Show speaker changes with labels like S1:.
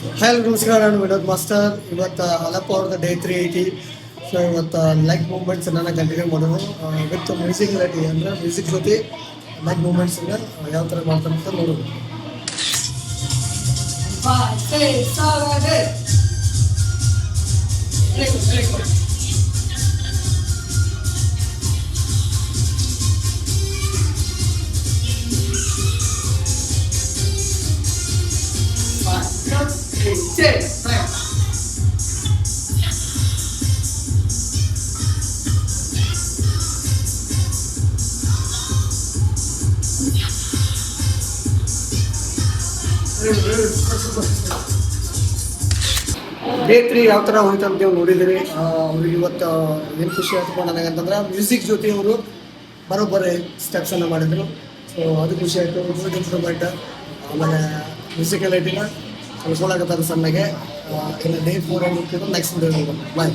S1: Hi ನಮಸ್ಕಾರ, ನಾನು Vinod master. ಇವತ್ತು ಹಲಪ ಅವ್ರದ್ದು ಡೇ 380. ಸೊ ಇವತ್ತು ಲೈಕ್ ಮೂಮೆಂಟ್ಸ್ ನಾನು ಕಂಟಿನ್ಯೂ ಮಾಡೋದು ವಿತ್ ಮ್ಯೂಸಿಕ್ ರೆಡಿ ಅಂದರೆ ಮ್ಯೂಸಿಕ್ ಜೊತೆ ಲೈಕ್ ಮೂಮೆಂಟ್ಸನ್ನು ಯಾವ ಥರ ಮಾಡ್ತಾರೆ ಅಂತ ನೋಡೋದು. ಡೇ 3 ಯಾವ ಥರ ಹೋಯ್ತು ಅಂತ ನೀವು ನೋಡಿದ್ದೀರಿ. ಅವ್ರಿಗೆ ಇವತ್ತು ಏನು ಖುಷಿ ಆಯ್ತು ನನಗಂತಂದ್ರೆ ಮ್ಯೂಸಿಕ್ ಜೊತೆ ಅವರು ಬರೋಬ್ಬರಿ ಸ್ಟೆಪ್ಸನ್ನು ಮಾಡಿದರು. ಸೊ ಅದು ಖುಷಿ ಆಯಿತು. Good improvement. ಆಮೇಲೆ ಮ್ಯೂಸಿಕಲ್ ಐಟಿನ ಕಳ್ಕೊಳಕತ್ತಾರೆ ಸಣ್ಣಗೆ. ಇನ್ನು ಡೇ 4 ನೆಕ್ಸ್ಟ್ ಡೇ ಬಾಯ್.